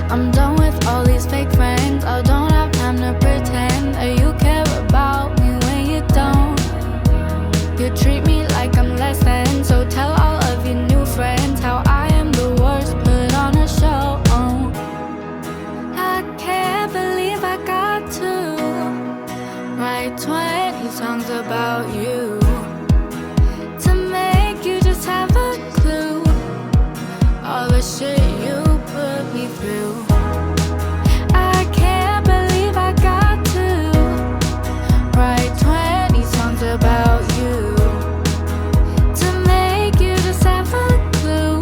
I'm done with all these fake friends. I don't have time to pretend that you care about me when you don't. You treat me like I'm less than, so tell all of your new friends how I am the worst. Put on a show. I can't believe I got to write 20 songs about you to make you just have a clue all the shit you put me through. I can't believe I got to write 20 songs about you to make you just have a clue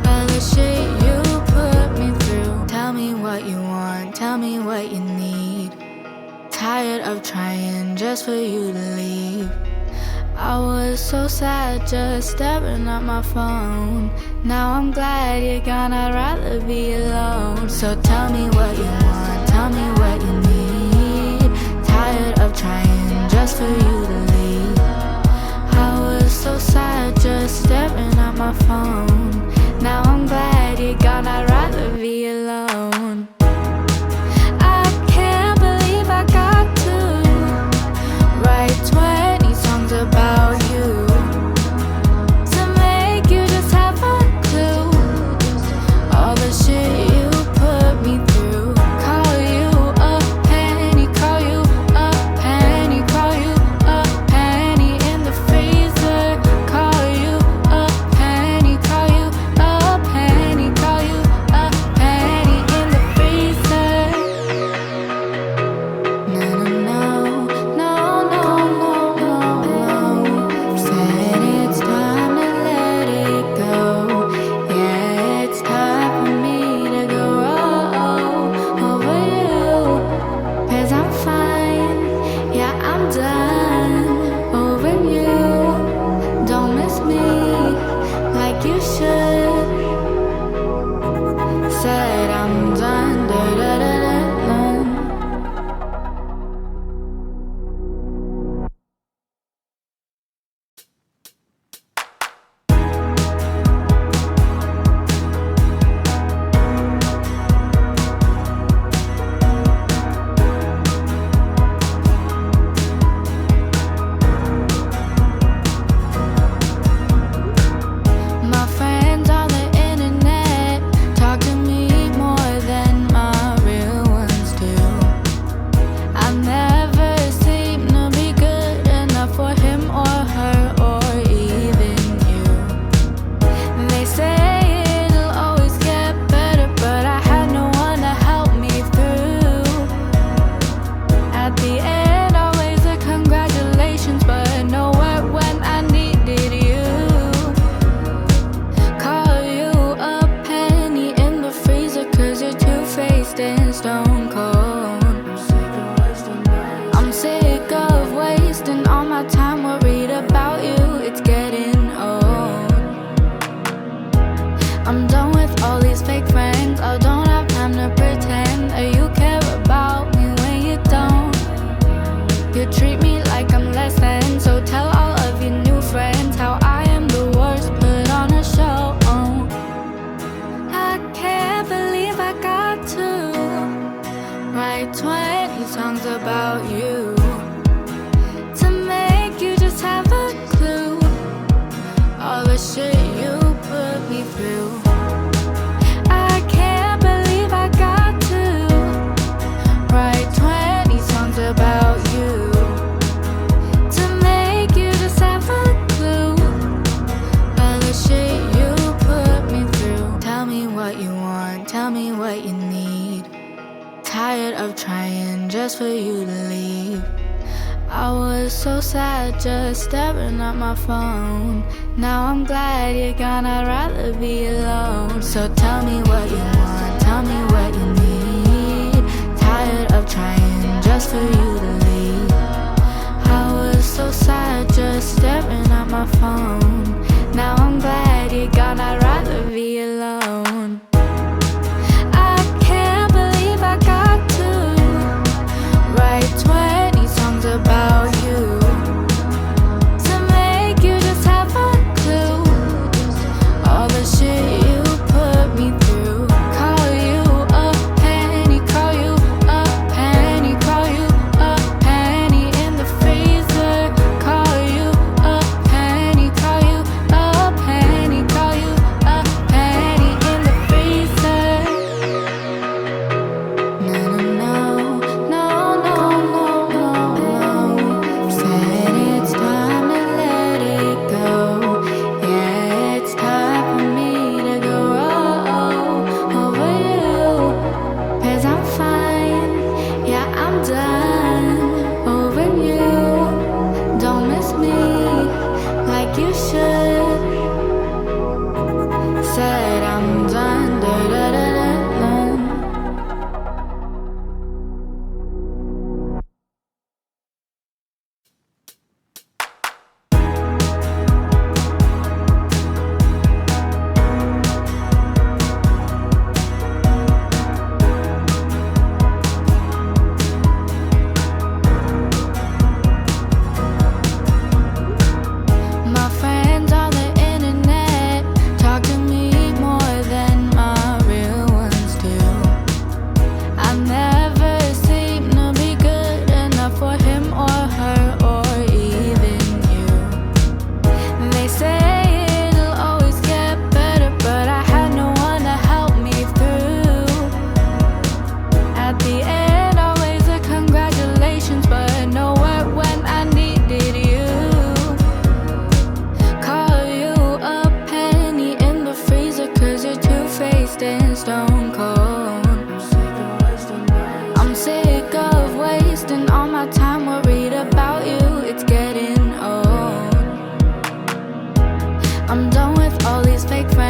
all the shit you put me through. Tell me what you want, tell me what you need. Tired of trying just for you to leave. I was so sad just staring at my phone. Now I'm glad you're gone, I'd rather be alone. So tell me what you want, tell me what you need. Tired of trying just for you to leave. I was so sad just staring at my phone. Now I'm glad you're gone, I'd rather be alone. I can't believe I got to write 20 songs about you to make you just have a clue all the shit you put me through. Call you a penny, call you a penny, call you a penny in the freezer. Call you a penny, call you a penny, call you a penny in the freezer. No, no, no, no, no, no, no. Said it's time to let it go. Yeah, it's time for me to go over you. 'Cause I'm fine, yeah, I'm done over you. Don't miss me like you should. Said I'm done, da da da da da. My friends on the internet talk to me more than my real ones do. I never seem to be good enough for him or her or even you. They say it'll always get better, but I had no one to help me through. At the end, always a congratulations, but nowhere when I needed you. Call you a penny in the freezer 'cause you're two-faced and stone cold. I'm sick of wasting all my time worried about you, it's getting old. I'm done with all these fake friends. I don't have time to pretend that you care about me when you don't. You treat me like I'm less than, so tell all of your new friends how I am the worst. Put on a show. I can't believe I got to write 20 songs about you to make you just have a clue all the shit you put me through. I can't believe I got to write 20 songs about you to make you just have a clue all the shit you put me through. Tell me what you want, tell me what you need. Tired of trying just for you to leave. I was so sad just staring at my phone. Now I'm glad you're gone, I'd rather be alone. So tell me what you want, tell me what you need. Tired of trying just for you to leave. I was so sad just staring at my phone. Now I'm glad you're gone, I'd rather be alone. I can't believe I got to write 20 songs about you to make you just have a clue all the shit you put me through. these fake friends